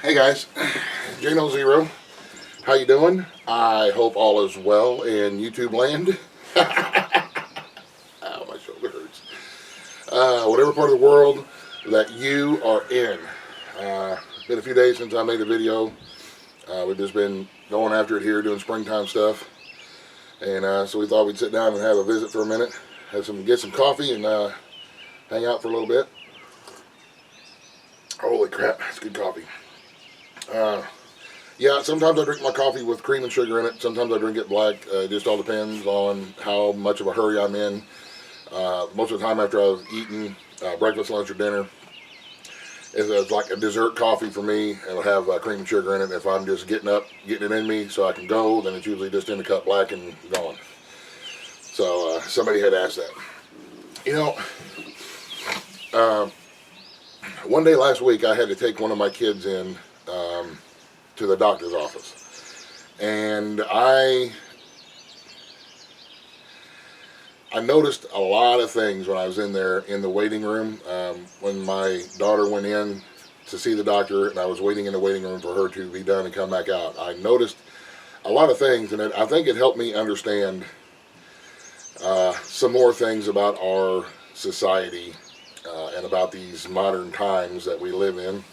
Hey guys, Jano Zero, how you doing? I hope all is well in YouTube land. Ow, my shoulder hurts. Whatever part of the world that you are in. It's been a few days since I made a video. We've just been going after it here, doing springtime stuff, and so we thought we'd sit down and have a visit for a minute, get some coffee, and hang out for a little bit. Holy crap, it's good coffee. Yeah, sometimes I drink my coffee with cream and sugar in it. Sometimes I drink it black. It just all depends on how much of a hurry I'm in. Most of the time after I've eaten breakfast, lunch, or dinner, it's like a dessert coffee for me. It'll have cream and sugar in it. If I'm just getting up, getting it in me so I can go, then it's usually just in the cup black and gone. So somebody had asked that. You know, one day last week I had to take one of my kids in to the doctor's office, and I noticed a lot of things when I was in there in the waiting room. When my daughter went in to see the doctor, and I was waiting in the waiting room for her to be done and come back out, I noticed a lot of things, and I think it helped me understand some more things about our society and about these modern times that we live in.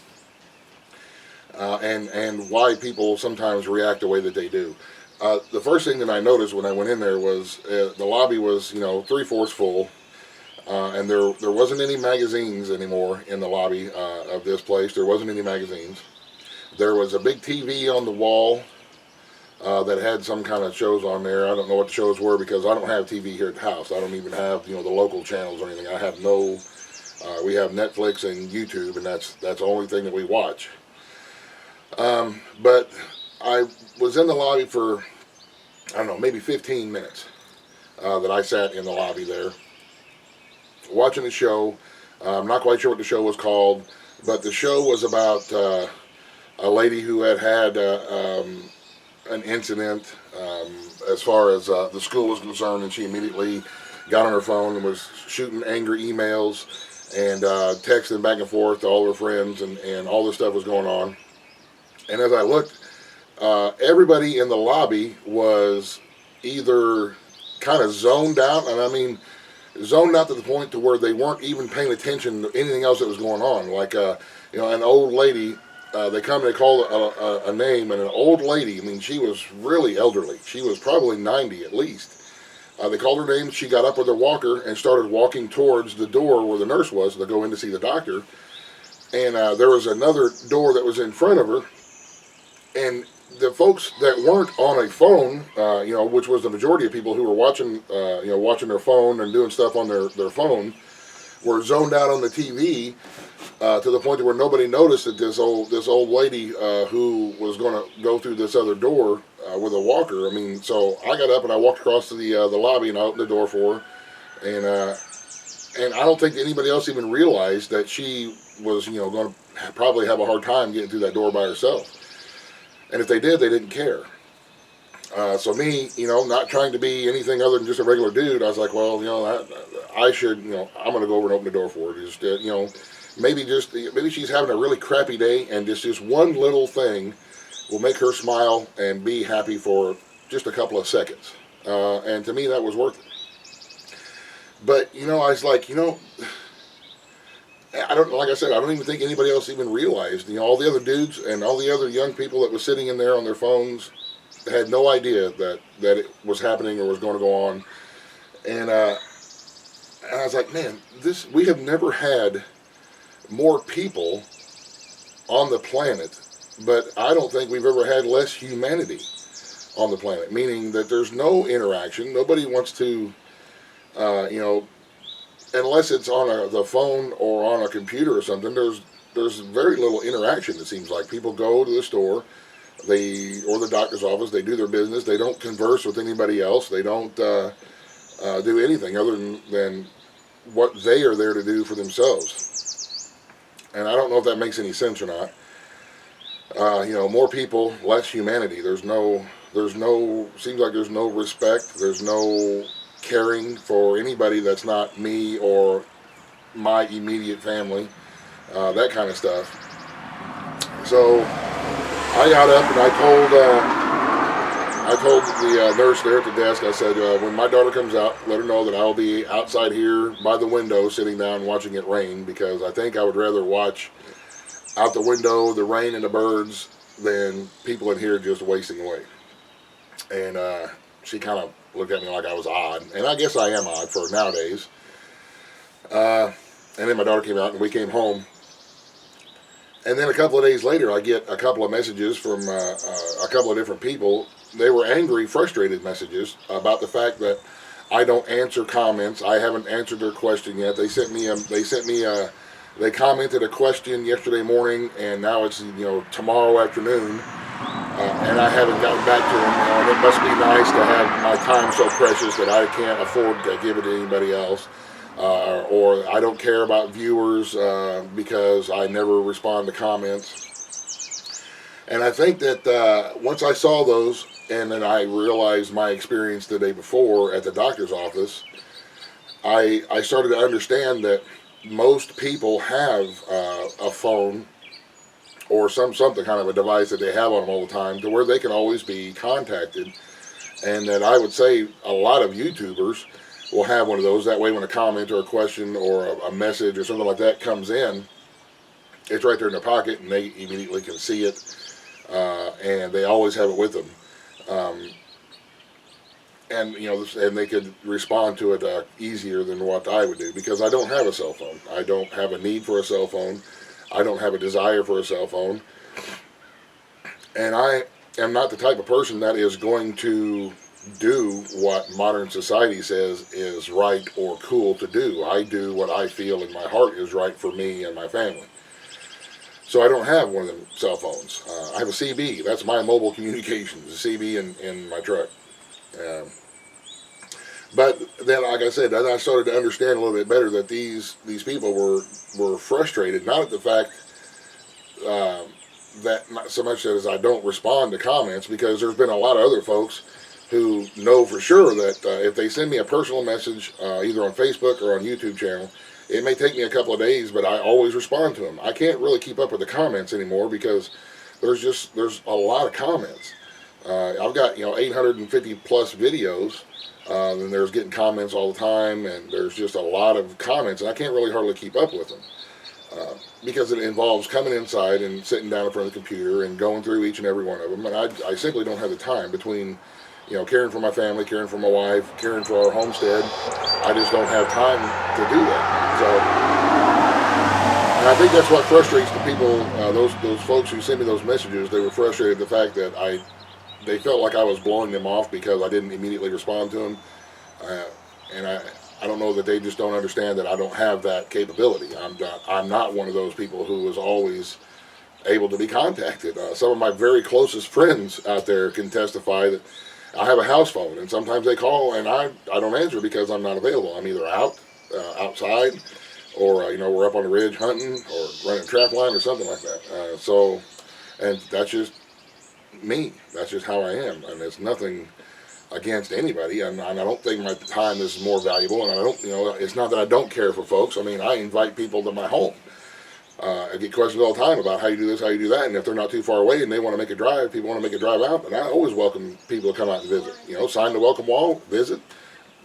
And why people sometimes react the way that they do. The first thing that I noticed when I went in there was the lobby was, 3/4 full, and there wasn't any magazines anymore in the lobby of this place. There wasn't any magazines. There was a big TV on the wall that had some kind of shows on there. I don't know what the shows were because I don't have TV here at the house. I don't even have the local channels or anything. I have no. We have Netflix and YouTube, and that's the only thing that we watch. But I was in the lobby for, I don't know, maybe 15 minutes that I sat in the lobby there watching the show. I'm not quite sure what the show was called, but the show was about a lady who had an incident as far as the school was concerned, and she immediately got on her phone and was shooting angry emails and texting back and forth to all her friends, and all this stuff was going on. And as I looked, everybody in the lobby was either kind of zoned out, and I mean zoned out to the point to where they weren't even paying attention to anything else that was going on. Like, an old lady, they come and they call a name, and an old lady, I mean, she was really elderly. She was probably 90 at least. They called her name. She got up with her walker and started walking towards the door where the nurse was to go in to see the doctor. And there was another door that was in front of her. And the folks that weren't on a phone, which was the majority of people who were watching, watching their phone and doing stuff on their phone, were zoned out on the TV to the point where nobody noticed that this old lady who was going to go through this other door with a walker. I mean, so I got up and I walked across to the lobby and I opened the door for her, and I don't think anybody else even realized that she was going to probably have a hard time getting through that door by herself. And if they did, they didn't care. So me, not trying to be anything other than just a regular dude, I was like, well, I should, I'm going to go over and open the door for her. Just, maybe she's having a really crappy day, and just one little thing will make her smile and be happy for just a couple of seconds. And to me, that was worth it. But, I was like, like I said, I don't even think anybody else even realized. All the other dudes and all the other young people that were sitting in there on their phones had no idea that it was happening or was going to go on. And I was like, man, we have never had more people on the planet, but I don't think we've ever had less humanity on the planet. Meaning that there's no interaction. Nobody wants to, unless it's on the phone or on a computer or something, there's very little interaction. It seems like people go to the store, or the doctor's office. They do their business. They don't converse with anybody else. They don't do anything other than what they are there to do for themselves. And I don't know if that makes any sense or not. More people, less humanity. Seems like there's no respect. There's no caring for anybody that's not me or my immediate family, that kind of stuff. So So I got up and I told the nurse there at the desk, I said, when my daughter comes out, let her know that I'll be outside here by the window sitting down watching it rain, because I think I would rather watch out the window the rain and the birds than people in here just wasting away. And she kind of looked at me like I was odd, and I guess I am odd for nowadays. And then my daughter came out and we came home. And then a couple of days later, I get a couple of messages from a couple of different people. They were angry, frustrated messages about the fact that I don't answer comments. I haven't answered their question yet. They commented a question yesterday morning, and now it's tomorrow afternoon, and I haven't gotten back to them. And it must be nice to have my time so precious that I can't afford to give it to anybody else. Or I don't care about viewers because I never respond to comments. And I think that once I saw those, and then I realized my experience the day before at the doctor's office, I started to understand that most people have a phone or something kind of a device that they have on them all the time, to where they can always be contacted. And that I would say a lot of YouTubers will have one of those. That way when a comment or a question or a message or something like that comes in, it's right there in their pocket and they immediately can see it, and they always have it with them. And they could respond to it easier than what I would do, because I don't have a cell phone. I don't have a need for a cell phone. I don't have a desire for a cell phone. And I am not the type of person that is going to do what modern society says is right or cool to do. I do what I feel in my heart is right for me and my family. So I don't have one of them cell phones. I have a CB. That's my mobile communications, a CB in my truck. But then, like I said, then I started to understand a little bit better that these people were frustrated, not at the fact that not so much as I don't respond to comments, because there's been a lot of other folks who know for sure that if they send me a personal message, either on Facebook or on YouTube channel, it may take me a couple of days, but I always respond to them. I can't really keep up with the comments anymore because there's a lot of comments. I've got 850 plus videos, and there's getting comments all the time, and there's just a lot of comments, and I can't really hardly keep up with them. Because it involves coming inside and sitting down in front of the computer and going through each and every one of them, and I simply don't have the time between caring for my family, caring for my wife, caring for our homestead. I just don't have time to do that. So, and I think that's what frustrates the people, those folks who send me those messages. They were frustrated at the fact that they felt like I was blowing them off because I didn't immediately respond to them. And I don't know that they just don't understand that I don't have that capability. I'm not one of those people who is always able to be contacted. Some of my very closest friends out there can testify that I have a house phone, and sometimes they call and I don't answer because I'm not available. I'm either outside, or we're up on the ridge hunting or running a trap line or something like that. And that's just me. That's just how I am, and it's nothing against anybody. And I don't think my time is more valuable. And I don't, it's not that I don't care for folks. I mean, I invite people to my home. I get questions all the time about how you do this, how you do that, and if they're not too far away and they want to make a drive, people want to make a drive out, and I always welcome people to come out and visit. Sign the welcome wall, visit,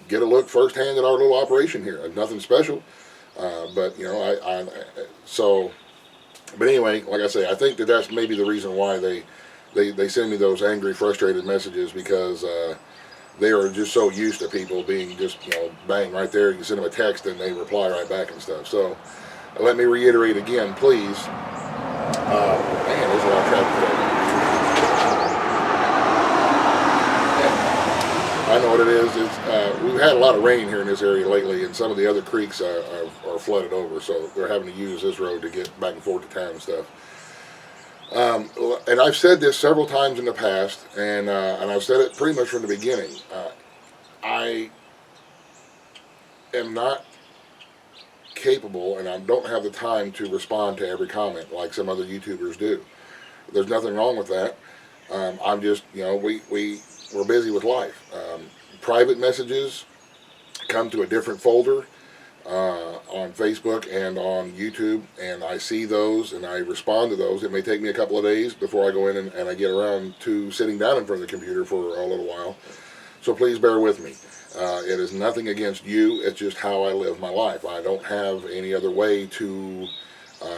get a look firsthand at our little operation here. Nothing special, but But anyway, like I say, I think that's maybe the reason why they send me those angry, frustrated messages, because they are just so used to people being just bang right there. You can send them a text and they reply right back and stuff. So. Let me reiterate again, please. Man, there's a lot of traffic today. I know what it is. We've had a lot of rain here in this area lately, and some of the other creeks are flooded over, so they're having to use this road to get back and forth to town and stuff. And I've said this several times in the past, and I've said it pretty much from the beginning. I am not capable, and I don't have the time to respond to every comment like some other YouTubers do. There's nothing wrong with that. I'm just, we're busy with life. Private messages come to a different folder. on Facebook and on YouTube, and I see those and I respond to those. It may take me a couple of days before I go in and I get around to sitting down in front of the computer for a little while. So please bear with me. It is nothing against you. It's just how I live my life. I don't have any other way to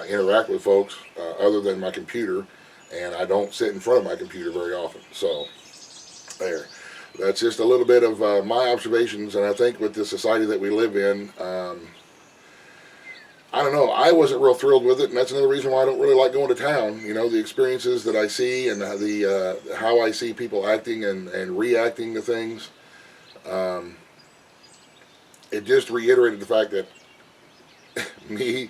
interact with folks other than my computer, and I don't sit in front of my computer very often. So there. That's just a little bit of my observations, and I think with the society that we live in, I don't know, I wasn't real thrilled with it, and that's another reason why I don't really like going to town. You know, the experiences that I see and the how I see people acting and reacting to things, it just reiterated the fact that me,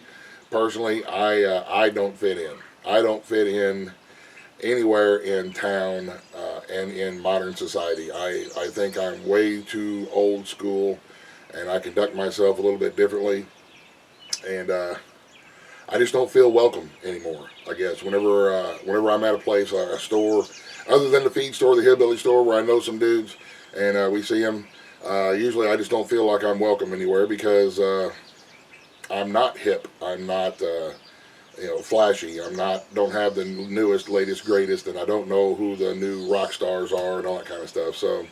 personally, I don't fit in. I don't fit in anywhere in town and in modern society. I think I'm way too old school, and I conduct myself a little bit differently, and I just don't feel welcome anymore. I guess whenever I'm at a place, a store, other than the feed store, the hillbilly store, where I know some dudes and we see them, usually I just don't feel like I'm welcome anywhere because I'm not hip. I'm not flashy. Don't have the newest, latest, greatest, and I don't know who the new rock stars are and all that kind of stuff. So it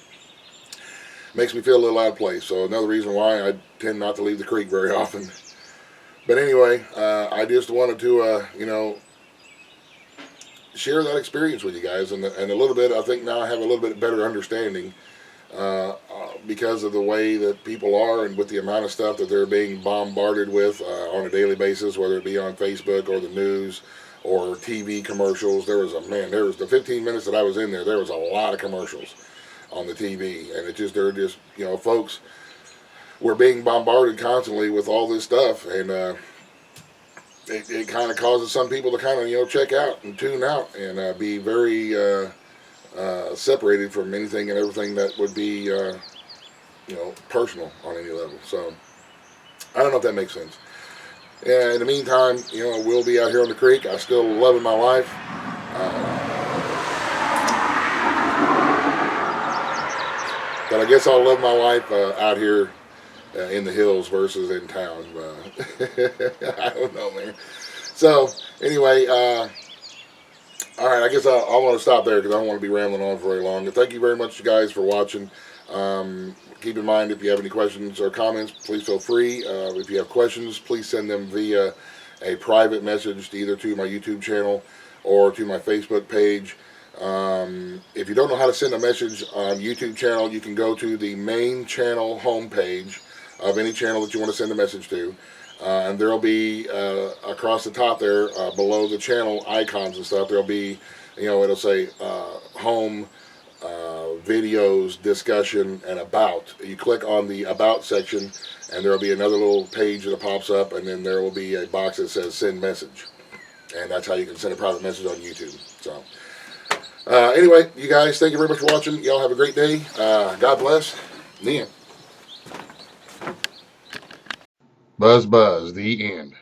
makes me feel a little out of place. So another reason why I tend not to leave the creek very often. But anyway, I just wanted to, share that experience with you guys, and a little bit. I think now I have a little bit better understanding because of the way that people are and with the amount of stuff that they're being bombarded with on a daily basis, whether it be on Facebook or the news or TV commercials. There was the 15 minutes that I was in there, there was a lot of commercials on the TV, and they're just, folks, we're being bombarded constantly with all this stuff, and it kind of causes some people to kind of, check out and tune out and be very separated from anything and everything that would be, personal on any level. So I don't know if that makes sense. Yeah, in the meantime, we'll be out here on the creek. I'm still loving my life. But I guess I'll love my life out here in the hills versus in town. I don't know, man. So anyway, all right, I guess I want to stop there because I don't want to be rambling on for very long. And thank you very much, you guys, for watching. Keep in mind, if you have any questions or comments, please feel free. If you have questions, please send them via a private message either to my YouTube channel or to my Facebook page. If you don't know how to send a message on YouTube channel, you can go to the main channel homepage of any channel that you want to send a message to. And there will be, across the top there, below the channel icons and stuff, there will be, it'll say home, videos, discussion, and about. You click on the about section, and there will be another little page that pops up, and then there will be a box that says send message. And that's how you can send a private message on YouTube. So, anyway, you guys, thank you very much for watching. Y'all have a great day. God bless. The end. Buzz, buzz, the end.